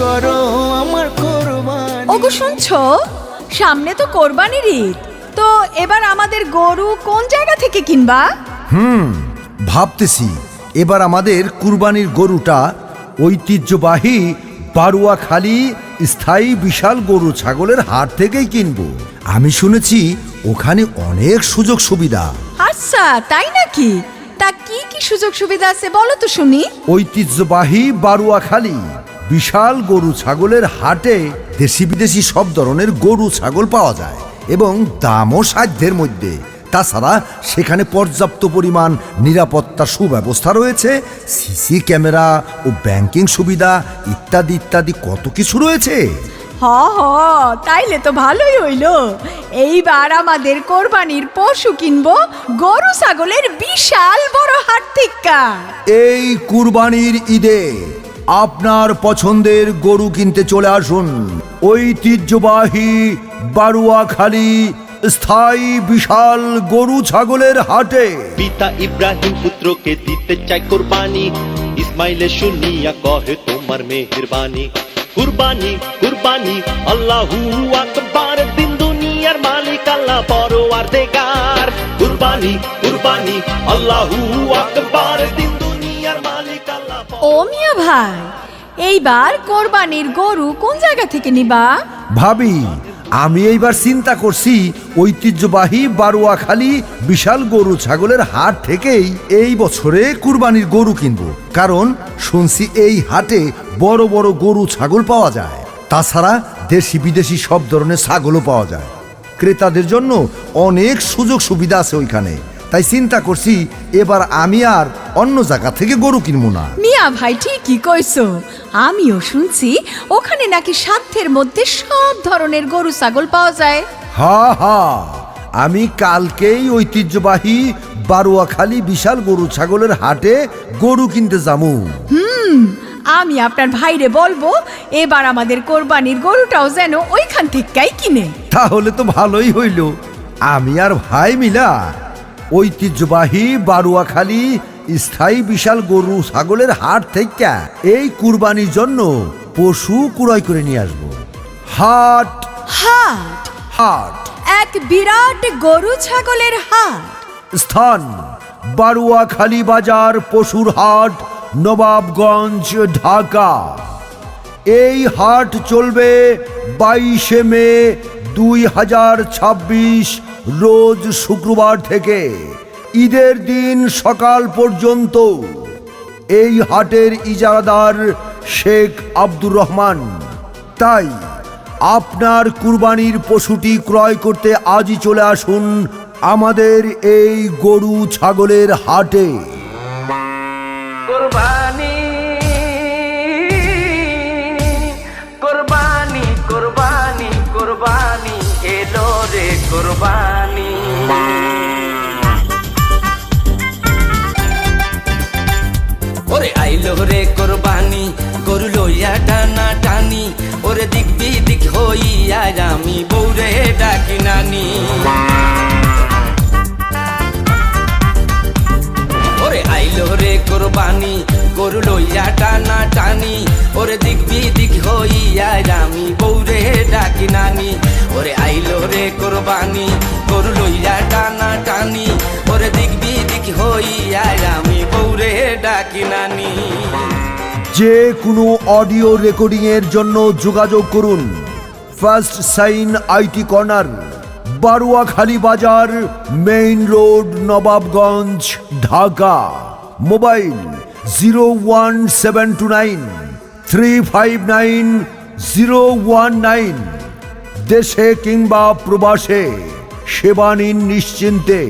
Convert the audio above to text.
করো আমার কোরবানি। ওগো শুনছো, সামনে তো কোরবানির ঈদ, তো এবার আমাদের গরু কোন জায়গা থেকে কিনবা? ভাবতেছি এবার আমাদের কুরবানির গরুটা ঐতিহ্যবাহী বারুয়াখালী স্থায়ী বিশাল গরু ছাগলের হাট থেকেই কিনবো। আমি শুনেছি ওখানে অনেক সুযোগ সুবিধা। আচ্ছা তাই নাকি? তা কি কি সুযোগ সুবিধা আছে বলো তো শুনি। ঐতিহ্যবাহী বারুয়াখালী বিশাল গরু ছাগলের হাটে দেশি বিদেশি সব ধরনের গরু ছাগল পাওয়া যায় এবং দামও সাধ্যের মধ্যে। তাছাড়া সেখানে পর্যাপ্ত পরিমাণ নিরাপত্তার সুব্যবস্থা রয়েছে, সিসি ক্যামেরা ও ব্যাংকিং সুবিধা ইত্যাদি ইত্যাদি কত কিছু রয়েছে। হ হ, তাইলে তো ভালোই হইলো। এইবার আমাদের কোরবানির পশু কিনবো গরু ছাগলের বিশাল বড় হাট থেকে। এই কুরবানির ঈদে আপনার পছন্দের গরু কিনতে চলে আসুন ঐতিহ্যবাহী বারুয়াখালী স্থায়ী বিশাল গরু ছাগলের হাটে। পিতা ইব্রাহিম পুত্রকে দিতে চাই কোরবানি, ইসমাইলে শুনিয়া কহে তোমার মেহেরবানি। কুরবানি কুরবানি আল্লাহু আকবার, দিন দুনিয়ার মালিক আল্লাহ পরওয়ারদিগার। কুরবানি কুরবানি আল্লাহু আকবার, দিন দুনিয়ার মালিক আল্লাহ। ও মিয়া ভাই, এইবার কোরবানির গরু কোন জায়গা থেকে নিবা? ভাবি, আমি এইবার চিন্তা করছি ঐতিহ্যবাহী বারুয়াখালী বিশাল গরু ছাগলের হাট থেকেই এই বছরে কুরবানির গরু কিনবো। কারণ শুনছি এই হাটে বড় বড় গরু ছাগল পাওয়া যায়, তাছাড়া দেশি বিদেশি সব ধরনের ছাগলও পাওয়া যায়। ক্রেতাদের জন্য অনেক সুযোগ সুবিধা আছে ওইখানে। তাই চিন্তা করছি এবার আমি আর অন্য জায়গা থেকে গরু কিনবো না। মিয়া ভাই ঠিকই কইছো, আমিও শুনছি ওখানে নাকি সাধ্যের মধ্যে সব ধরনের গরু ছাগল পাওয়া যায়। হা হা, আমি কালকেই ঐতিহ্যবাহী বারুয়াখালী বিশাল গরু ছাগলের হাটে গরু কিনতে যাবো। আমি আপনার ভাইরে বলবো এবার আমাদের কোরবানির গরুটাও যেন ওইখান থেকেই কিনে। তাহলে তো ভালোই হইল, আমি আর ভাই মিলা ঐতিহ্যবাহী বারুয়াখালী স্থায়ী বিশাল গরু ছাগলের হাট থেকে এই কুরবানির জন্য পশু ক্রয় করে নিয়ে আসবো। হাট হাট, হাট এক বিরাট গরু ছাগলের হাট। স্থান বারুয়াখালী বাজার পশুর হাট, নবাবগঞ্জ, ঢাকা। এই হাট চলবে 22 মে 2026 রোজ শুক্রবার থেকে ঈদের দিন সকাল পর্যন্ত। এই হাটের ইজারাদার শেখ আব্দুর রহমান। তাই আপনার কুরবানির পশুটি ক্রয় করতে আজই চলে আসুন আমাদের এই গরু ছাগলের হাটে। কোরবানি কোরবানি কোরবানি কোরবানি এলো রে কোরবানি। ওরে আইলো রে কোরবানি, গরু লইয়া টানা টানি, ওরে দিক বিদিক হইয়া আমি বৌরে ডাকি নানি। ওরে আইলো রে কোরবানি, গরু লইয়া টানা টানি, ওরে দিক বিদিক হইয়া আমি বৌরে ডাকি নানি। ওরে আইলো রে কোরবানি, গরু লইয়া টানা টানি, ওরে দিক বিদিক হইয়া আমি বৌরে ডাকি নানি। যে কোনো অডিও রেকর্ডিং এর জন্য যোগাযোগ করুন first sign IT corner, Baruakhali Bazar, main road, Nawabganj, Dhaka. Mobile 01729 359 019। দেশে কিংবা প্রবাসে সেবা নিন নিশ্চিন্তে।